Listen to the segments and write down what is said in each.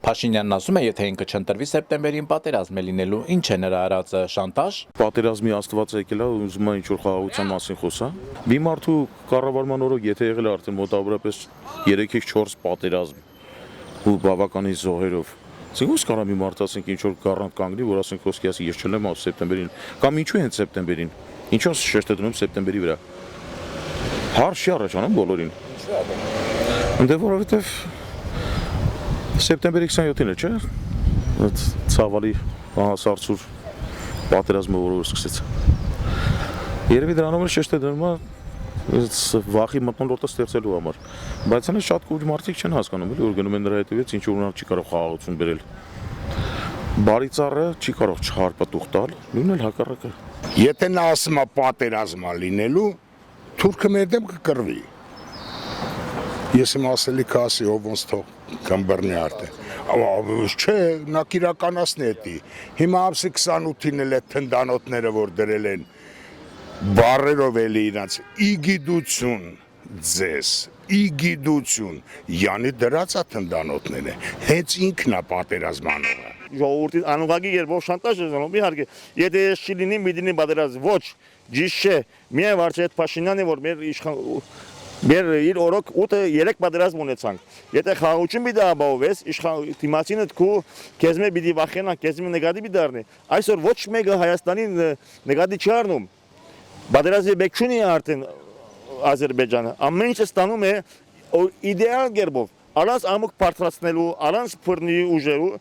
Փաշինյանն ասում է, եթե ինքը չընտրվի սեպտեմբերին պատերազմ է լինելու, ինչ է նրա արածը, շանտաժ։ Պատերազմի աստվածը եկել է, ուզում է ինչ-որ խաղաղության մասին խոսա։ Մի մարդու կառավարման օրոք եթե եղել է արդեն մոտավորապես 3-4 պատերազմ ու բավականին զոհերով, Սինգուս կարա մի մարդ ասենք ինչ-որ գառանտ կանգնի, որ ասենք խոսքի ասի ես չլեմ սեպտեմբերին, կամ ինչու հենց սեպտեմբերին, ինչու շեշտը դնում սեպտեմբերի վրա։ Հարց չի առաջանում բոլորին։ Ընդ որովհետև սեպտեմբերի 27-ին է, չէ՞։ Այդ ցավալի սարսուր պատերազմը որը սկսեց։ Երևի դրանով էլ շեշտը դնում է վախի մթնոլորտը ստեղծելու համար, բայց այնա շատ կուր մարդիկ չեն հասկանում, էլի որ գնում են նրա հետևից ինչ որ չի կարող խաղաղություն բերել։ Բարի ծառը չի կարող չհարպատուղ տալ, նույնն էլ հակառակը։ Եթե նա ասում է պատերազմ է լինելու, թուրքը մեր դեմ կկռվի։ Ես իմ ասելի կասի ով ոնց թող կամ բռնի արդեն։ Չէ, նա կիրականացնի էտի։ Հիմա ամսի 28-ին էլ այդ թնդանոթները որ դրել են բարերով էլի իրանց իգիդություն ձեզ, իգիդություն, յանի դրածա թնդանոթները, հենց ինքն է պատերազմանողը։ Ժողովրդի անուղագի երբով շանտաժ է զանում, իհարկե, եթե ես չի լինի, մի դինի պատերազմ, ոչ, ճիշտ չէ, միայն վարչի այդ Փաշինյանն է, որ մեր իր օրոք 8-3 պատերազմ ունեցանք։ Եթե խաղաղություն պիտի ապահովես, դիմացինը քո քեզ մե պիտի վախենա, քեզ մե նկատի պիտի դառնի։ Այսօր ոչ մեկը Հայաստանին նկատի չի առնում։ Պատերազմի բեք չունի արդեն Ադրբեջանը, ամեն ինչը ստանում է իդեալ կերպով, առանց ամուկ բարձրացնելու, առանց բռնի ուժերու։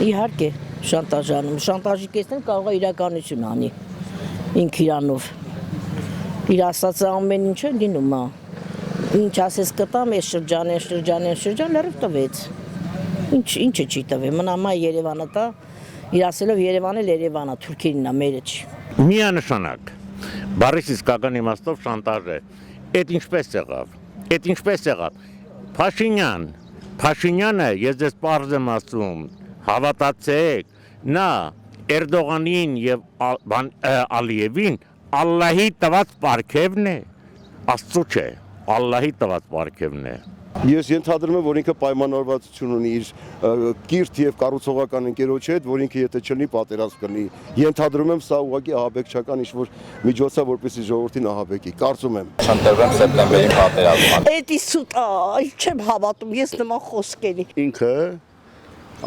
Իհարկե, շանտաժանում, շանտաժի կեսն կարող է իրականություն անի, ինք իրանով։ Իր ասածը ամեն ինչը լինում է։ Ինչ ասես կտամ, ես շրջան, լրիվ տվեց։ Ինչը չի տվե, մնամա Երևանը տա, իր ասելով Երևանը Երևանը, Թուրքիինն է, մերը չի։ Միանշանակ, բառից իսկական իմաստով շանտաժ է։ Էդ ինչպես եղավ։ Փաշինյանը, ես ձեզ պարզ եմ ասում, հավատացեք, նա Էրդողանին եւ Ալիևին Ալլահի տված պարգևն է, Աստծո չէ, Ալլահի տված պարգևն է։ Ես ենթադրում եմ, որ ինքը պայմանավորվածություն ունի իր կիրթ եւ կառուցողական ընկերոջի հետ, որ ինքը եթե չլինի պատերազմ կլինի։ Ենթադրում եմ, սա ուղղակի ահաբեկչական ինչ-որ միջոց է, որպեսզի ժողովրդին ահաբեկի, կարծում եմ։ Չընտրվեմ սեպտեմբերին պատերազմ։ Էդի սուտ, չեմ հավատում, ես նման խոսքերի։ Ինքը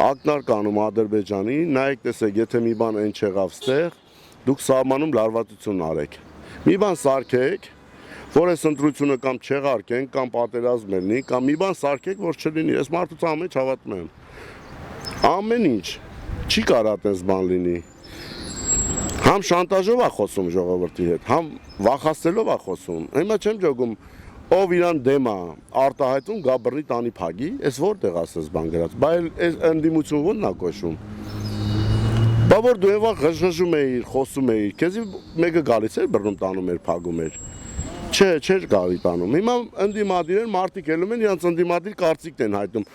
ակնարկանում Ադրբեջանի, նայեք տեսեք, եթե մի բան այն չեղավ ստեղ, դուք սահմանում լարվածություն արեք։ Մի բան սարքեք, որ այս ընտրությունը կամ չեղարկեն, կամ պատերազմ լինի, կամ մի բան սարքեք, որ չլինի։ Ես մարդուց ամեն ինչ հավատում եմ։ Ամեն ինչ չի կարա այդպես բան լինի։ Համ շանտաժով է խոսում ժողովրդի հետ, համ վախացնելով է խոսում։ Հիմա չեմ ջոգում, ով իրան դեմ է արտահայտում, գա բռնի տանի փագի, այս որտեղ ասես բան գրած, բայց այս ընդդիմություն ո՞նն է կոչում։ Բա որ դու եւա ղժղժում էիր, խոսում էիր, քեզի մեկը գալիս էր բռնում տանում էր, փագում էր։ Չէ, չէր գալի տանում։ Հիմա ընդդիմադիր են, մարդիկ ելում են, իրանց ընդդիմադիր կարծիքն են հայտնում։